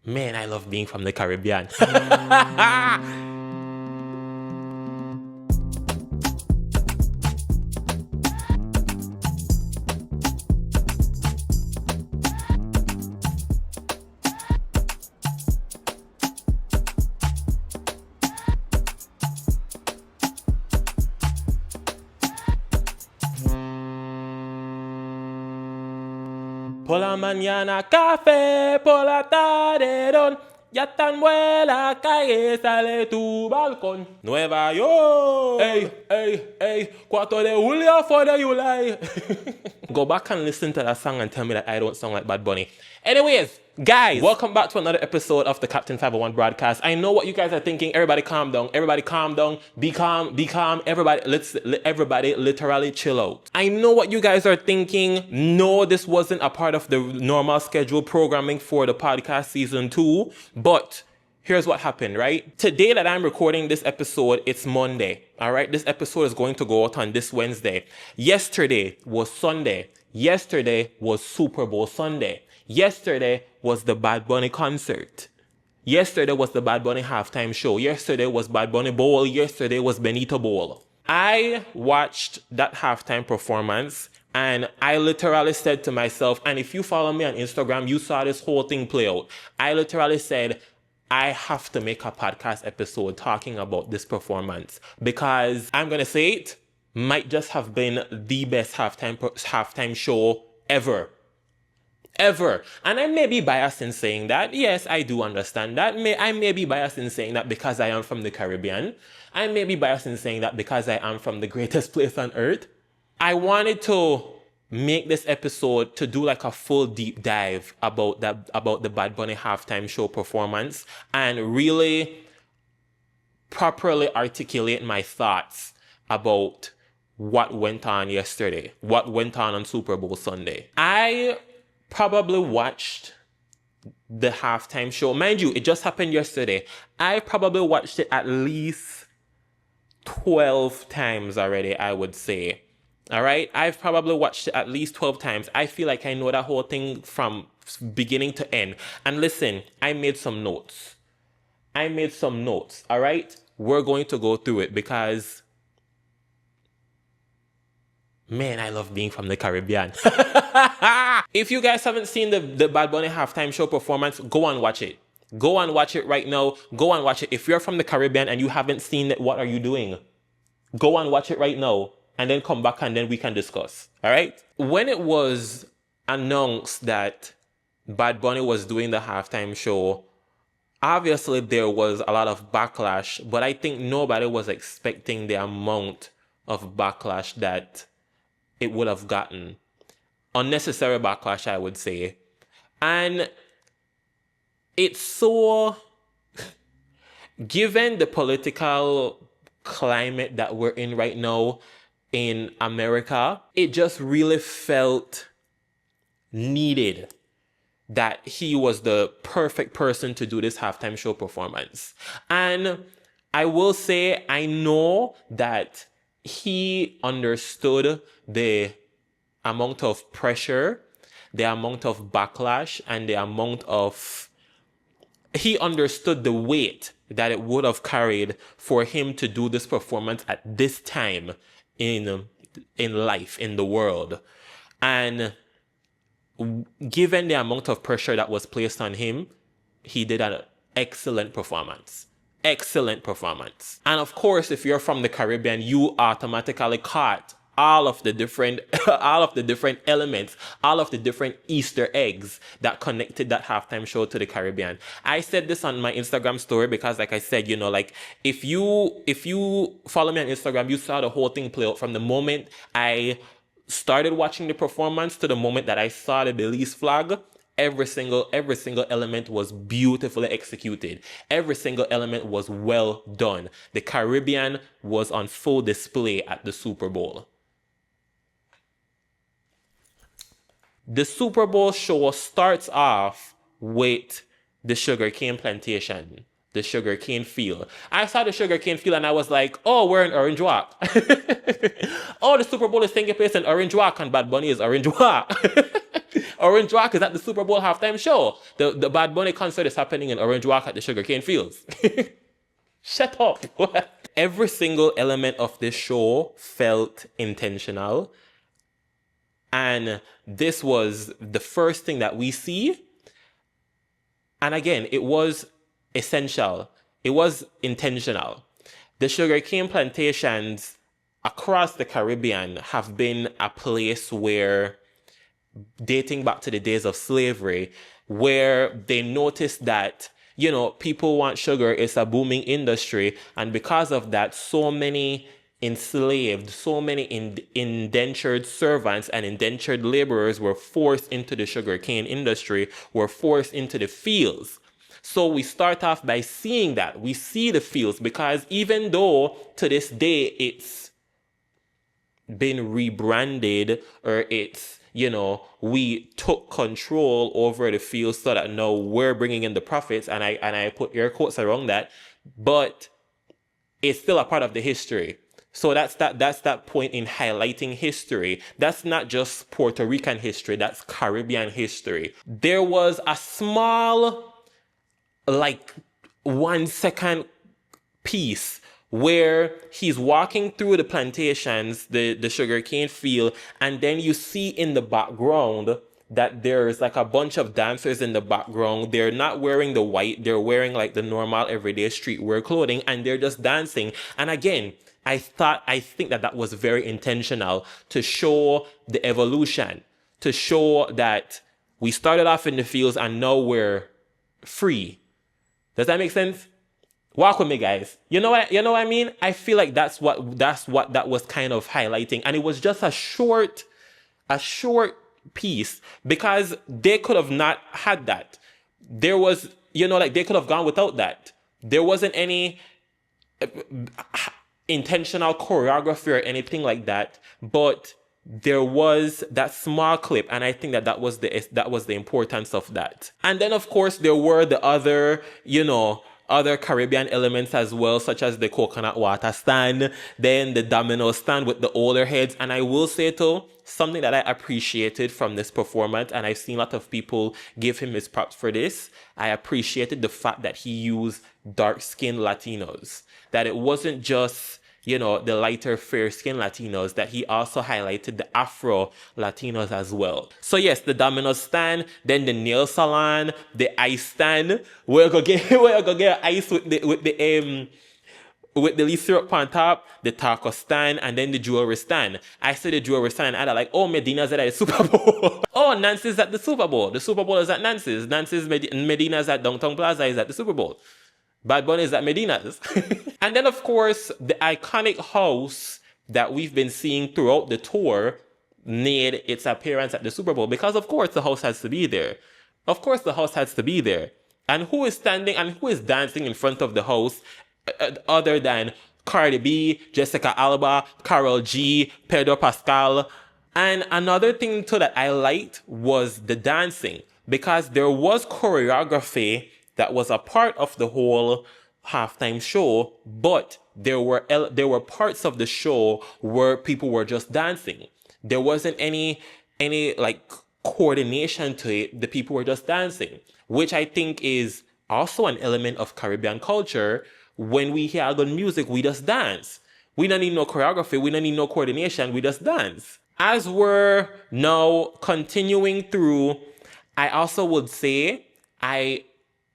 Man, I love being from the Caribbean. Por la mañana café, por la tarde don. Ya tan buena calle sale tu balcón. Nueva York. Ey, 4 de julio, 4 de July. Go back and listen to that song and tell me that I don't sound like Bad Bunny. Anyways, guys, welcome back to another episode of the Captain 501 broadcast. I know what you guys are thinking. Everybody calm down. Everybody calm down. Be calm. Everybody literally chill out. I know what you guys are thinking. No, this wasn't a part of the normal scheduled programming for the podcast season 2, but here's what happened, right? Today that I'm recording this episode, it's Monday, all right? This episode is going to go out on this Wednesday. Yesterday was Sunday. Yesterday was Super Bowl Sunday. Yesterday was the Bad Bunny concert. Yesterday was the Bad Bunny halftime show. Yesterday was Bad Bunny Bowl. Yesterday was Benito Bowl. I watched that halftime performance and I literally said to myself, and if you follow me on Instagram, you saw this whole thing play out. I literally said, I have to make a podcast episode talking about this performance because I'm going to say it might just have been the best halftime show ever. And I may be biased in saying that. Yes, I do understand that. I may be biased in saying that because I am from the Caribbean. I may be biased in saying that because I am from the greatest place on earth. I wanted to make this episode to do like a full deep dive about the Bad Bunny halftime show performance and really properly articulate my thoughts about what went on yesterday, what went on Super Bowl Sunday. I probably watched the halftime show. Mind you, it just happened yesterday. I probably watched it at least 12 times already, I would say. All right? I've probably watched it at least 12 times. I feel like I know that whole thing from beginning to end. And listen, I made some notes. All right? We're going to go through it because, man, I love being from the Caribbean. If you guys haven't seen the Bad Bunny halftime show performance, go and watch it. Go and watch it right now. Go and watch it. If you're from the Caribbean and you haven't seen it, what are you doing? Go and watch it right now and then come back and then we can discuss. All right? When it was announced that Bad Bunny was doing the halftime show, obviously there was a lot of backlash, but I think nobody was expecting the amount of backlash that it would have gotten. Unnecessary backlash, I would say. And it's so, given the political climate that we're in right now in America, it just really felt needed that he was the perfect person to do this halftime show performance. And I will say, I know that he understood the amount of pressure, the amount of backlash, and the amount of... He understood the weight that it would have carried for him to do this performance at this time in life, in the world. And given the amount of pressure that was placed on him, he did an excellent performance. Excellent performance. And of course, if you're from the Caribbean, you automatically caught all of the different elements, all of the different Easter eggs that connected that halftime show to the Caribbean. I said this on my Instagram story because, like I said, like if you follow me on Instagram, you saw the whole thing play out from the moment I started watching the performance to the moment that I saw the Belize flag. Every single element was beautifully executed. Every single element was well done. The Caribbean was on full display at the Super Bowl. The Super Bowl show starts off with the sugarcane plantation, the sugarcane field. I saw the sugarcane field and I was like, oh, we're in Orange Walk. Oh, the Super Bowl is taking place in Orange Walk and Bad Bunny is Orange Walk. Orange Walk is at the Super Bowl halftime show. The Bad Bunny concert is happening in Orange Walk at the sugarcane fields. Shut up. Every single element of this show felt intentional. And this was the first thing that we see. And again, it was essential. It was intentional. The sugarcane plantations across the Caribbean have been a place where, dating back to the days of slavery, where they noticed that, you know, people want sugar. It's a booming industry. And because of that, so many enslaved, so many indentured servants and indentured laborers were forced into the sugarcane industry, were forced into the fields. So we start off by seeing that. We see the fields because even though to this day it's been rebranded, or it's, you know, we took control over the fields so that now we're bringing in the profits, and I put air quotes around that, but it's still a part of the history. So that's that point in highlighting history. That's not just Puerto Rican history, that's Caribbean history. There was a small, like 1 second piece where he's walking through the plantations, the sugarcane field, and then you see in the background that there's like a bunch of dancers in the background. They're not wearing the white, they're wearing like the normal everyday streetwear clothing, and they're just dancing. And again, I think that was very intentional to show the evolution, to show that we started off in the fields and now we're free. Does that make sense? Walk with me, guys. You know what I mean? I feel like that's what that was kind of highlighting. And it was just a short piece, because they could have not had that. There was, you know, like they could have gone without that. There wasn't any intentional choreography or anything like that, but there was that small clip, and I think that was the importance of that. And then of course there were the other, you know, other Caribbean elements as well, such as the coconut water stand, then the domino stand with the older heads. And I will say too, something that I appreciated from this performance, and I've seen a lot of people give him his props for this, I appreciated the fact that he used dark-skinned Latinos, that it wasn't just, you know, the lighter, fair-skinned Latinos, that he also highlighted the Afro Latinos as well. So yes, the domino stand, then the nail salon, the ice stand, where you go get ice with the leaf syrup on top, the taco stand, and then the jewelry stand. I said the jewelry stand, and I like, oh, Medina's at the Super Bowl. Oh, Nancy's at the Super Bowl. The Super Bowl is at Nancy's. Medina's at Downtown Plaza is at the Super Bowl. Bad Bunny is at Medina's. And then, of course, the iconic house that we've been seeing throughout the tour made its appearance at the Super Bowl, because, of course, the house has to be there. Of course, the house has to be there. And who is standing and who is dancing in front of the house other than Cardi B, Jessica Alba, Karol G, Pedro Pascal? And another thing, too, that I liked was the dancing, because there was choreography that was a part of the whole halftime show, but there were parts of the show where people were just dancing. There wasn't any like coordination to it. The people were just dancing, which I think is also an element of Caribbean culture. When we hear good music, we just dance. We don't need no choreography. We don't need no coordination. We just dance. As we're now continuing through, I also would say I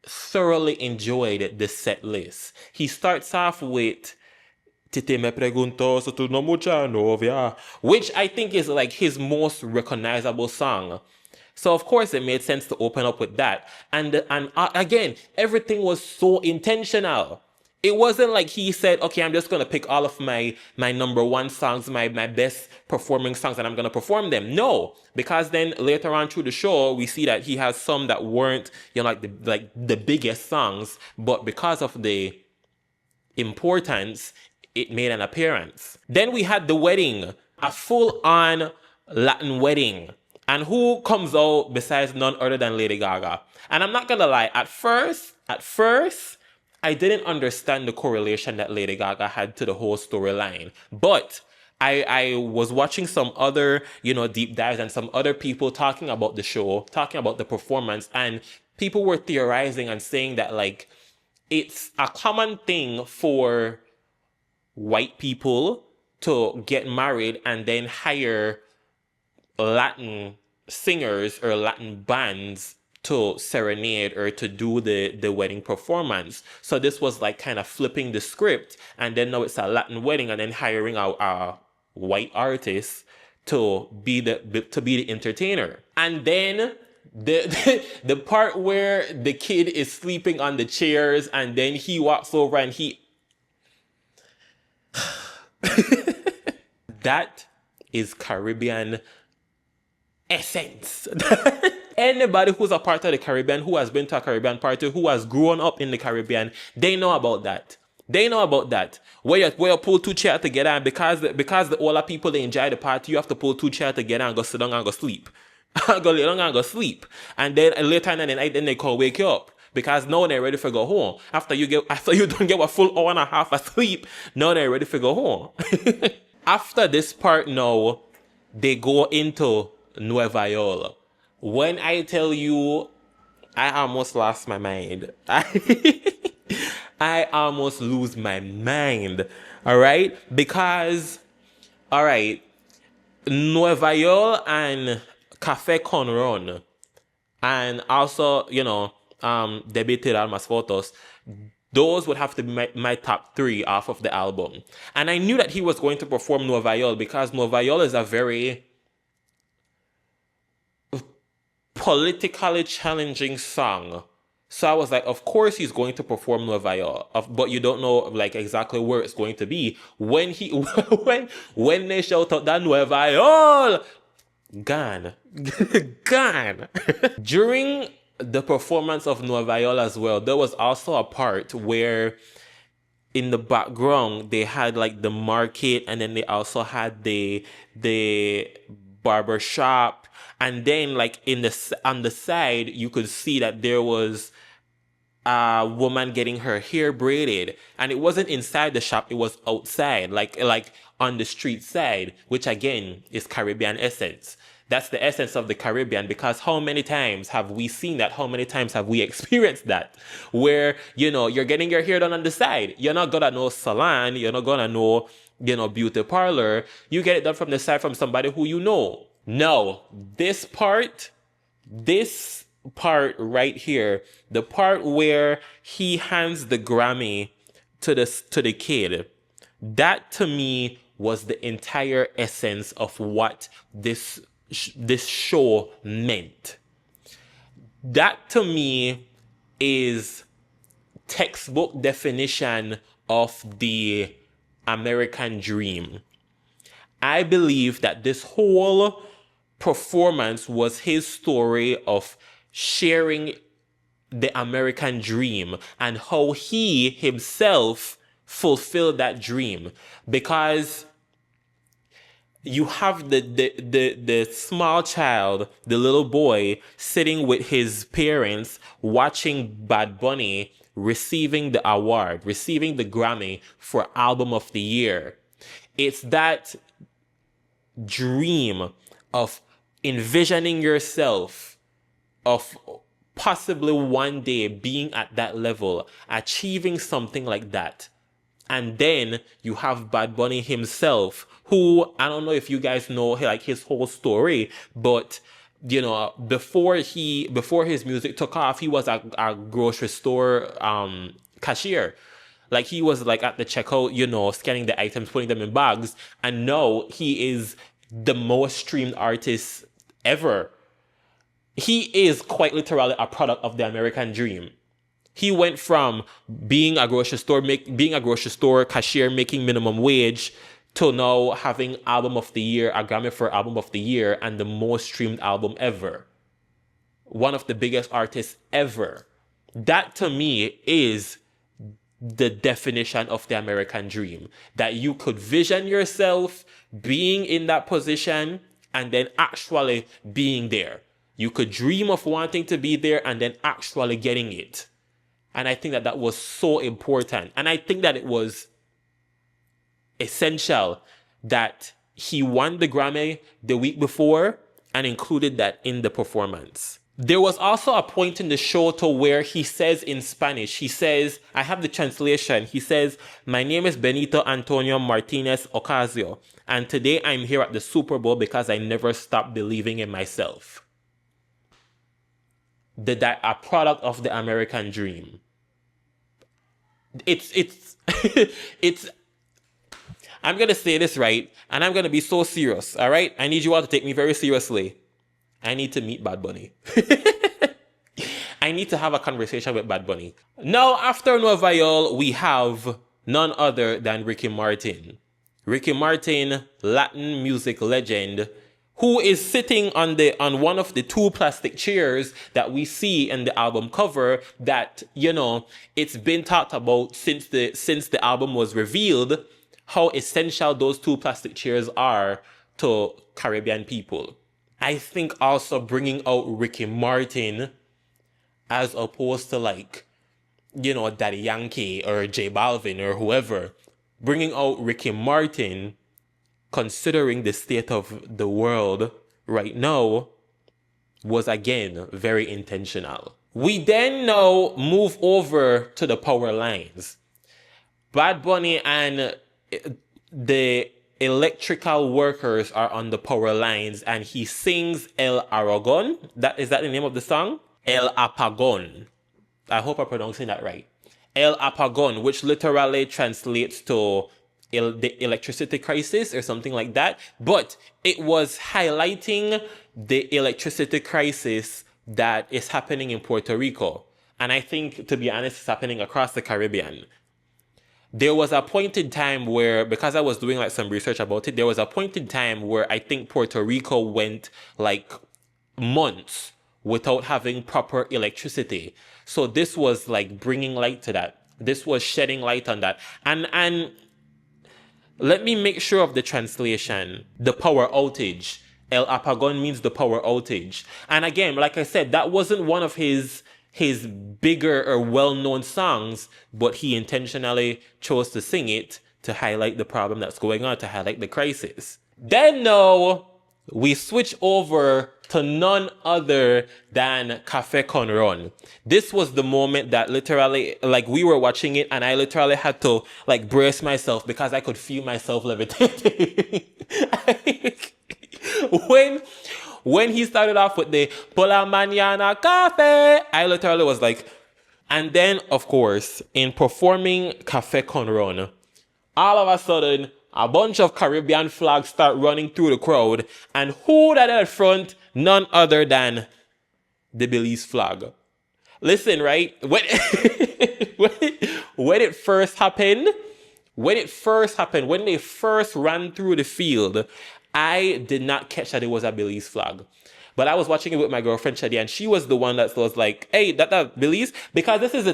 thoroughly enjoyed the set list. He starts off with Tite me preguntó si tú no mucha novia, which I think is like his most recognizable song. So of course it made sense to open up with that. And again, everything was so intentional. It wasn't like he said, okay, I'm just going to pick all of my number one songs, my best performing songs, and I'm going to perform them. No, because then later on through the show, we see that he has some that weren't, you know, like the biggest songs, but because of the importance, it made an appearance. Then we had the wedding, a full-on Latin wedding. And who comes out besides none other than Lady Gaga? And I'm not going to lie, at first, I didn't understand the correlation that Lady Gaga had to the whole storyline. But I was watching some other, deep dives and some other people talking about the show, talking about the performance, and people were theorizing and saying that like it's a common thing for white people to get married and then hire Latin singers or Latin bands to serenade or to do the wedding performance. So this was like kind of flipping the script, and then now it's a Latin wedding and then hiring a white artist to be the entertainer. And then the part where the kid is sleeping on the chairs and then he walks over and he that is Caribbean essence. Anybody who's a part of the Caribbean, who has been to a Caribbean party, who has grown up in the Caribbean, they know about that. They know about that. Where you pull two chairs together, and because the older people, they enjoy the party, you have to pull two chairs together and go sit down and go sleep. Go lay down and go sleep. And then later in the night, then they call wake you up. Because now they're ready to go home. After you don't get a full hour and a half of sleep, now they're ready to go home. After this part now, they go into Nueva York. When I tell you, I almost lost my mind. I almost lose my mind. All right? Because, all right, Nueva York and Café Con Ron, and also, Debated Almas Fotos, those would have to be my top 3 off of the album. And I knew that he was going to perform Nueva York because Nueva York is a very politically challenging song. So I was like, of course he's going to perform Nueva York, but you don't know like exactly where it's going to be. When when they shout out that Nueva York, gone. During the performance of Nueva York as well, there was also a part where in the background they had like the market, and then they also had the barber shop, and then like on the side you could see that there was a woman getting her hair braided, and it wasn't inside the shop, it was outside, like on the street side, which again is Caribbean essence. That's the essence of the Caribbean, because how many times have we seen that? How many times have we experienced that? Where, you're getting your hair done on the side. You're not gonna know salon. You're not gonna know, beauty parlor. You get it done from the side from somebody who you know. No, this part right here, the part where he hands the Grammy to the kid, that to me was the entire essence of what this show meant. That to me is textbook definition of the American dream. I believe that this whole performance was his story of sharing the American dream and how he himself fulfilled that dream. Because you have the small child, the little boy, sitting with his parents watching Bad Bunny receiving the award, receiving the Grammy for Album of the Year. It's that dream of envisioning yourself, of possibly one day being at that level, achieving something like that. And then you have Bad Bunny himself, who, I don't know if you guys know like his whole story, but before his music took off, he was a grocery store cashier. Like he was like at the checkout, scanning the items, putting them in bags, and now he is the most streamed artist ever. He is quite literally a product of the American dream. He went from being a grocery store cashier making minimum wage to now having Album of the Year, a Grammy for Album of the Year, and the most streamed album ever. One of the biggest artists ever. That to me is the definition of the American dream. That you could vision yourself being in that position and then actually being there. You could dream of wanting to be there and then actually getting it. And I think that was so important. And I think that it was essential that he won the Grammy the week before and included that in the performance. There was also a point in the show to where he says in Spanish, he says, I have the translation, he says, my name is Benito Antonio Martinez Ocasio, and today I'm here at the Super Bowl because I never stopped believing in myself. A product of the American dream. It's I'm going to say this right, and I'm going to be so serious, all right? I need you all to take me very seriously. I need to meet Bad Bunny. I need to have a conversation with Bad Bunny. Now, after Nueva York, we have none other than Ricky Martin. Ricky Martin, Latin music legend, who is sitting on one of the two plastic chairs that we see in the album cover that, you know, it's been talked about since the album was revealed, how essential those two plastic chairs are to Caribbean people. I think also bringing out Ricky Martin as opposed to like, you know, Daddy Yankee or J Balvin or whoever, bringing out Ricky Martin, considering the state of the world right now, was again very intentional. We then now move over to the power lines. Bad Bunny and the electrical workers are on the power lines, and he sings El Aragon. Is that the name of the song? El Apagón. I hope I'm pronouncing that right. El Apagón, which literally translates to the electricity crisis or something like that. But it was highlighting the electricity crisis that is happening in Puerto Rico. And I think, to be honest, it's happening across the Caribbean. There was a point in time where, because I was doing like some research about it, there was a point in time where I think Puerto Rico went like months without having proper electricity. So this was like bringing light to that. This was shedding light on that. And let me make sure of the translation. The power outage. El Apagón means the power outage. And again, like I said, that wasn't one of his bigger or well-known songs, but he intentionally chose to sing it to highlight the problem that's going on, to highlight the crisis. Then now, we switch over to none other than Café con Ron. This was the moment that literally, like, we were watching it and I literally had to like brace myself because I could feel myself levitating. When he started off with the Por la mañana café, I literally was like, and then, of course, in performing Café con Ron, all of a sudden, a bunch of Caribbean flags start running through the crowd, and who that at front? None other than the Belize flag. Listen, right? When it first happened, when they first ran through the field, I did not catch that it was a Belize flag. But I was watching it with my girlfriend, Shadi, and she was the one that was like, hey, that Belize? Because this is the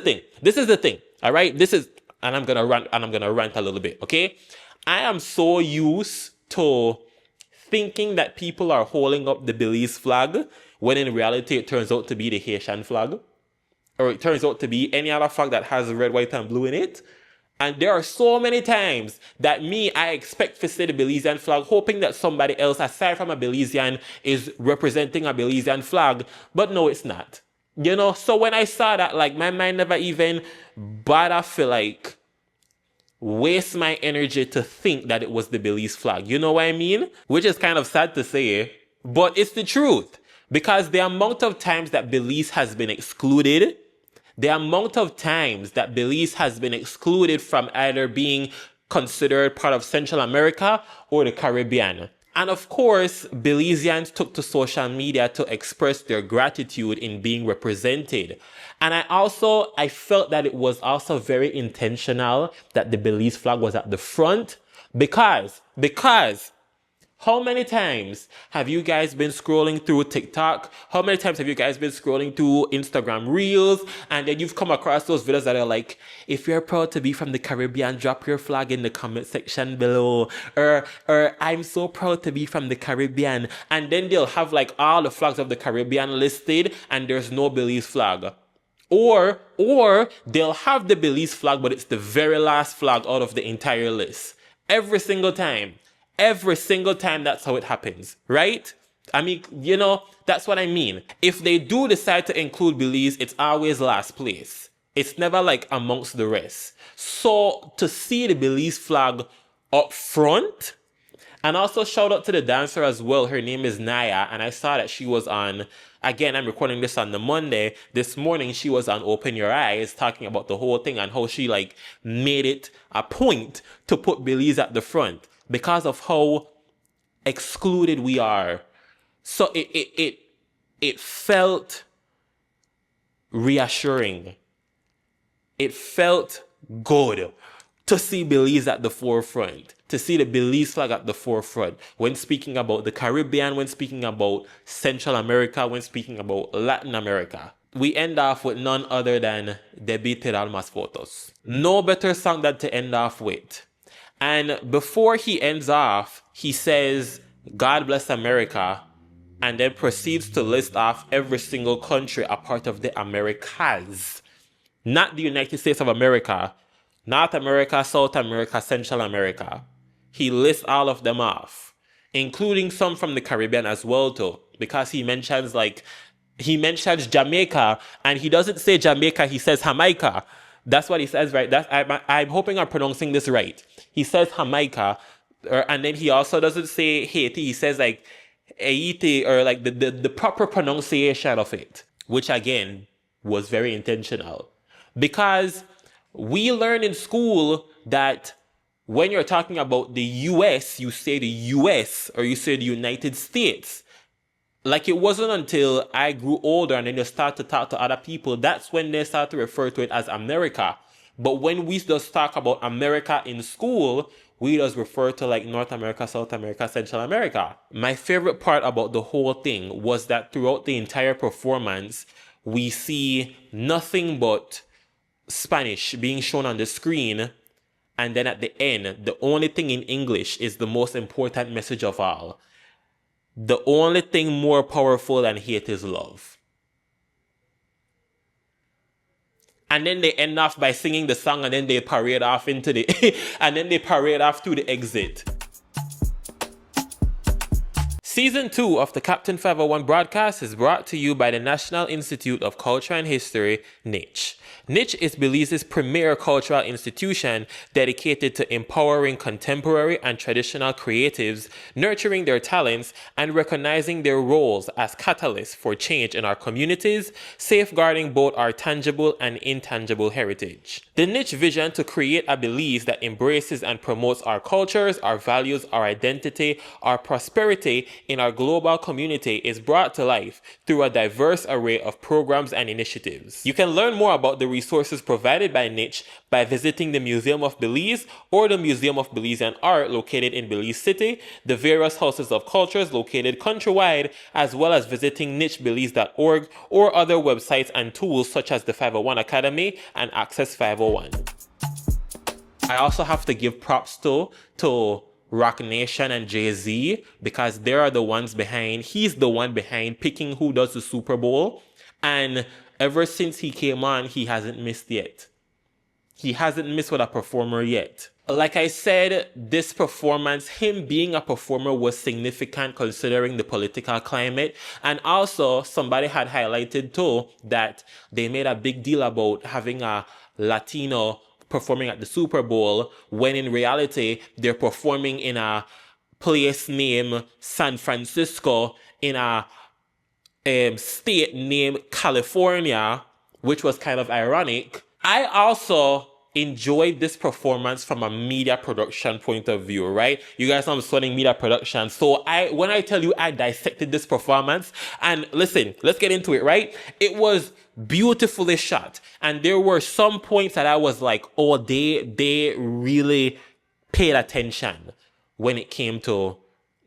thing. All right? And I'm going to rant a little bit, okay? I am so used to thinking that people are holding up the Belize flag when in reality it turns out to be the Haitian flag. Or it turns out to be any other flag that has red, white, and blue in it. And there are so many times that I expect to see the Belizean flag, hoping that somebody else, aside from a Belizean, is representing a Belizean flag. But no, it's not. You know, so when I saw that, like, my mind never even bothered to, like, waste my energy to think that it was the Belize flag. You know what I mean? Which is kind of sad to say, but it's the truth. Because the amount of times that Belize has been excluded, the amount of times that Belize has been excluded from either being considered part of Central America or the Caribbean. And of course, Belizeans took to social media to express their gratitude in being represented. And I felt that it was also very intentional that the Belize flag was at the front because how many times have you guys been scrolling through TikTok? How many times have you guys been scrolling through Instagram Reels? And then you've come across those videos that are like, if you're proud to be from the Caribbean, drop your flag in the comment section below. Or I'm so proud to be from the Caribbean. And then they'll have like all the flags of the Caribbean listed and there's no Belize flag. Or they'll have the Belize flag, but it's the very last flag out of the entire list. Every single time. Every single time that's how it happens, right? I mean, that's what I mean. If they do decide to include Belize, it's always last place. It's never like amongst the rest. So to see the Belize flag up front, and also shout out to the dancer as well. Her name is Naya, and I saw that she was on, again, I'm recording this on the Monday. This morning, she was on Open Your Eyes talking about the whole thing and how she like made it a point to put Belize at the front because of how excluded we are. So it felt reassuring. It felt good to see Belize at the forefront, to see the Belize flag at the forefront when speaking about the Caribbean, when speaking about Central America, when speaking about Latin America. We end off with none other than Debí Te Almas Fotos. No better song than to end off with. And before he ends off, he says, God bless America, and then proceeds to list off every single country a part of the Americas. Not the United States of America, North America, South America, Central America. He lists all of them off, including some from the Caribbean as well too, because he mentions Jamaica, and he doesn't say Jamaica, he says Jamaica. That's what he says, right? I'm hoping I'm pronouncing this right. He says Jamaica, and then he also doesn't say Haiti, he says like Haiti, or like the proper pronunciation of it, which again was very intentional. Because we learn in school that when you're talking about the US, you say the US or you say the United States. Like, it wasn't until I grew older and then you start to talk to other people, that's when they start to refer to it as America. But when we just talk about America in school, we just refer to like North America, South America, Central America. My favorite part about the whole thing was that throughout the entire performance, we see nothing but Spanish being shown on the screen, and then at the end, the only thing in English is the most important message of all. The only thing more powerful than hate is love. And then they end off by singing the song, and then they parade off into the and then they parade off to the exit. Season 2 of the Captain 501 broadcast is brought to you by the National Institute of Culture and History, NICH. NICH is Belize's premier cultural institution dedicated to empowering contemporary and traditional creatives, nurturing their talents, and recognizing their roles as catalysts for change in our communities, safeguarding both our tangible and intangible heritage. The NICH vision to create a Belize that embraces and promotes our cultures, our values, our identity, our prosperity in our global community is brought to life through a diverse array of programs and initiatives. You can learn more about the resources provided by NICH by visiting the Museum of Belize or the Museum of Belizean Art located in Belize City, the various houses of cultures located countrywide, as well as visiting nichbelize.org or other websites and tools such as the 501 Academy and Access 501. I also have to give props to Rock Nation and Jay-Z, because they are the ones behind, he's the one behind picking who does the Super Bowl, and ever since he came on, he hasn't missed yet. He hasn't missed with a performer yet. Like I said, this performance, him being a performer, was significant considering the political climate. And also, somebody had highlighted too that they made a big deal about having a Latino performing at the Super Bowl, when in reality, they're performing in a place named San Francisco, in a state named California, which was kind of ironic. I also enjoyed this performance from a media production point of view, right? You guys know I'm studying media production. So when I tell you I dissected this performance, and listen, let's get into it, right? It was beautifully shot. And there were some points that I was like, oh, they really paid attention when it came to,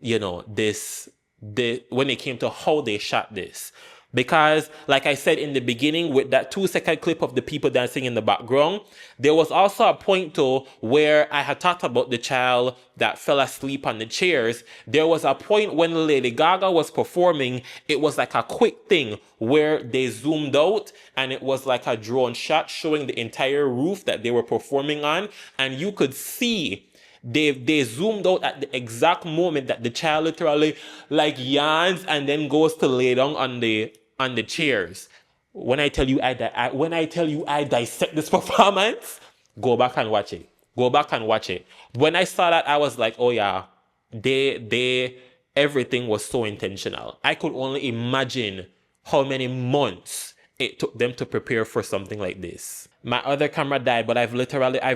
when it came to how they shot this. Because, like I said in the beginning, with that 2-second clip of the people dancing in the background, there was also a point too where I had talked about the child that fell asleep on the chairs. There was a point when Lady Gaga was performing, it was like a quick thing where they zoomed out and it was like a drone shot showing the entire roof that they were performing on. And you could see They zoomed out at the exact moment that the child literally like yawns and then goes to lay down on the chairs. When I tell you I dissect this performance, go back and watch it. Go back and watch it. When I saw that, I was like, oh yeah, they everything was so intentional. I could only imagine how many months it took them to prepare for something like this. My other camera died, but I've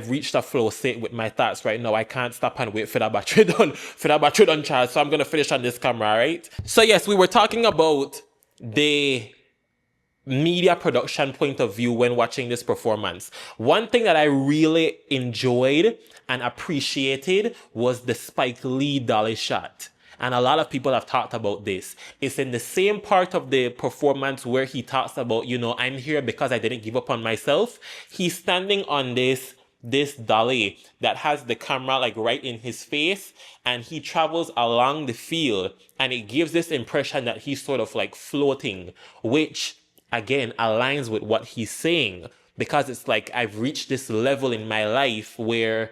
reached a flow state with my thoughts right now. I can't stop and wait for that battery done charge. So I'm gonna finish on this camera, right? So yes, we were talking about the media production point of view when watching this performance. One thing that I really enjoyed and appreciated was the Spike Lee dolly shot. And a lot of people have talked about this. It's in the same part of the performance where he talks about, I'm here because I didn't give up on myself. He's standing on this dolly that has the camera like right in his face, and he travels along the field, and it gives this impression that he's sort of like floating, which again aligns with what he's saying, because it's like I've reached this level in my life where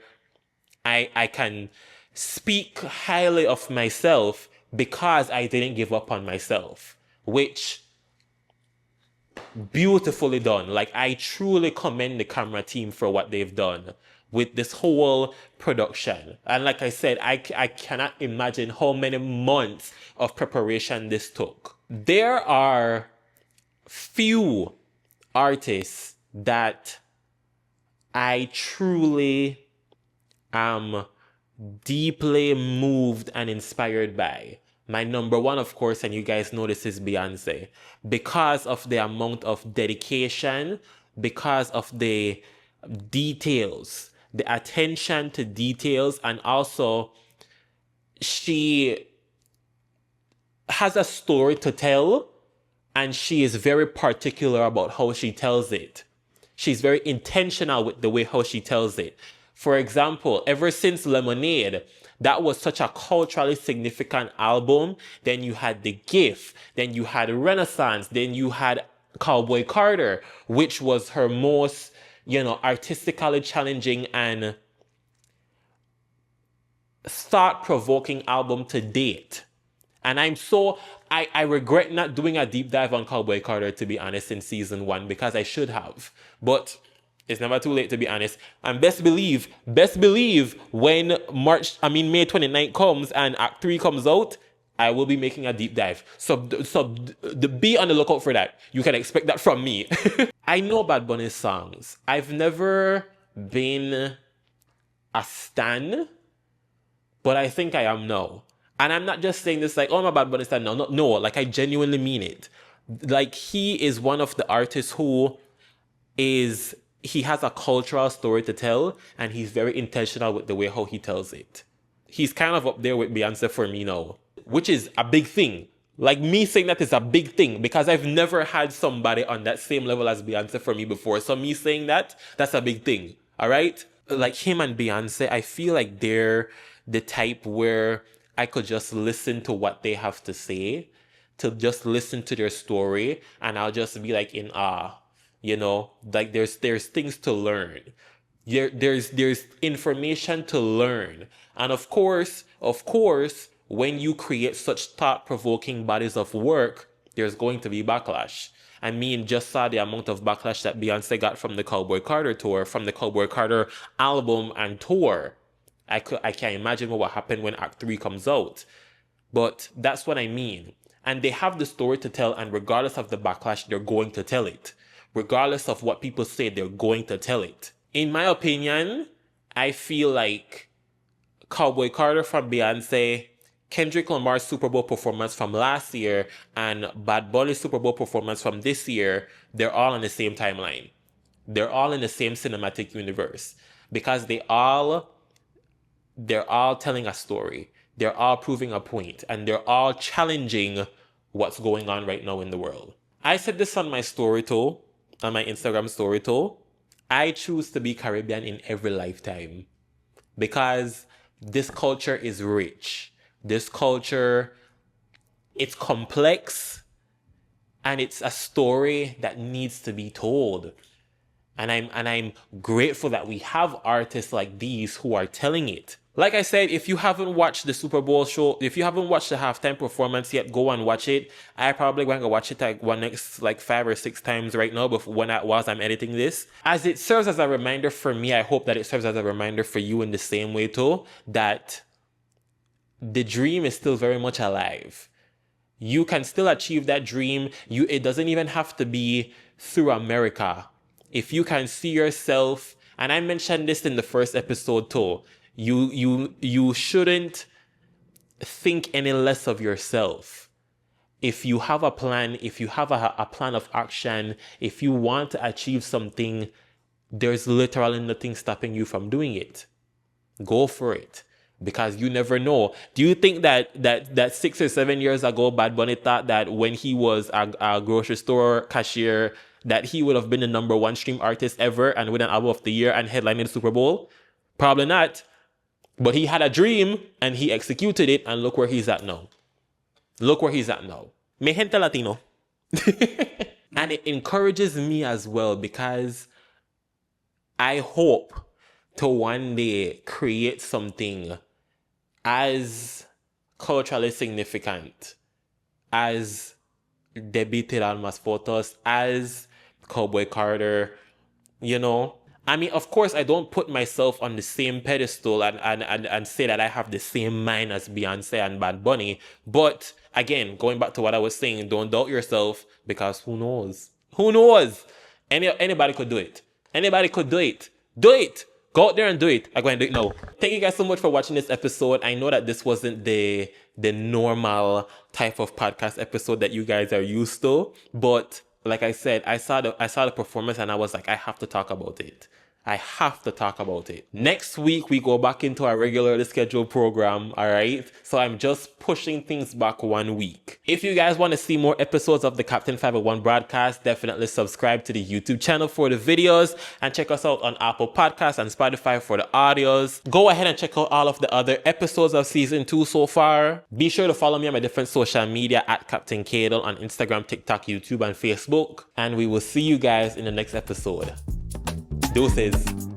I can speak highly of myself because I didn't give up on myself, which beautifully done. Like, I truly commend the camera team for what they've done with this whole production. And like I said, I cannot imagine how many months of preparation this took. There are few artists that I truly am deeply moved and inspired by. My number one, of course, and you guys know this, is Beyonce, because of the amount of dedication, because of the details, the attention to details, and also she has a story to tell, and she is very particular about how she tells it. She's very intentional with the way how she tells it. For example, ever since Lemonade, that was such a culturally significant album. Then you had The Gift. Then you had Renaissance. Then you had Cowboy Carter, which was her most, artistically challenging and thought-provoking album to date. And I regret not doing a deep dive on Cowboy Carter, to be honest, in season 1, because I should have. But it's never too late, to be honest. And best believe when May 29th comes and Act 3 comes out, I will be making a deep dive. So be on the lookout for that. You can expect that from me. I know Bad Bunny's songs. I've never been a stan, but I think I am now. And I'm not just saying this like, oh, I'm a Bad Bunny stan. No, like, I genuinely mean it. Like, he is one of the artists who he has a cultural story to tell, and he's very intentional with the way how he tells it. He's kind of up there with Beyonce for me now, which is a big thing. Like, me saying that is a big thing, because I've never had somebody on that same level as Beyonce for me before. So me saying that's a big thing. All right? Like, him and Beyonce, I feel like they're the type where I could just listen to what they have to say, to just listen to their story, and I'll just be like in awe. Like, there's things to learn. There's information to learn. And of course, when you create such thought-provoking bodies of work, there's going to be backlash. I mean, just saw the amount of backlash that Beyonce got from the Cowboy Carter tour, from the Cowboy Carter album and tour. I can't imagine what will happen when Act 3 comes out. But that's what I mean. And they have the story to tell, and regardless of the backlash, they're going to tell it. Regardless of what people say, they're going to tell it. In my opinion, I feel like Cowboy Carter from Beyonce, Kendrick Lamar's Super Bowl performance from last year, and Bad Bunny's Super Bowl performance from this year, they're all on the same timeline. They're all in the same cinematic universe, because they're all telling a story. They're all proving a point, and they're all challenging what's going on right now in the world. I said this on my story too, on my Instagram story too. I choose to be Caribbean in every lifetime, because this culture is rich. This culture, it's complex, and it's a story that needs to be told. And I'm grateful that we have artists like these who are telling it. Like I said, if you haven't watched the Super Bowl show, if you haven't watched the halftime performance yet, go and watch it. I probably going to watch it like next 5 or 6 times right now before whilst I'm editing this. As it serves as a reminder for me, I hope that it serves as a reminder for you in the same way too, that the dream is still very much alive. You can still achieve that dream. It doesn't even have to be through America. If you can see yourself, and I mentioned this in the first episode too, you shouldn't think any less of yourself. If you have a plan, if you have a plan of action, if you want to achieve something, there's literally nothing stopping you from doing it. Go for it. Because you never know. Do you think that 6 or 7 years ago, Bad Bunny thought that when he was a grocery store cashier, that he would have been the #1 stream artist ever and win an album of the year and headlining the Super Bowl? Probably not. But he had a dream and he executed it, and look where he's at now. Look where he's at now. Me gente Latino. And it encourages me as well, because I hope to one day create something as culturally significant as Debited Almas Photos, as Cowboy Carter, you know. I mean, of course, I don't put myself on the same pedestal and say that I have the same mind as Beyonce and Bad Bunny. But again, going back to what I was saying, don't doubt yourself, because who knows? Who knows? Anybody could do it. Anybody could do it. Do it. Go out there and do it. I'm going to do it now. Thank you guys so much for watching this episode. I know that this wasn't the normal type of podcast episode that you guys are used to, but like I said, I saw the performance and I was like, I have to talk about it. I have to talk about it. Next week, we go back into our regularly scheduled program, all right? So I'm just pushing things back 1 week. If you guys want to see more episodes of the Captain 501 broadcast, definitely subscribe to the YouTube channel for the videos and check us out on Apple Podcasts and Spotify for the audios. Go ahead and check out all of the other episodes of season 2 so far. Be sure to follow me on my different social media at Captain Cadle on Instagram, TikTok, YouTube, and Facebook. And we will see you guys in the next episode. Deuces.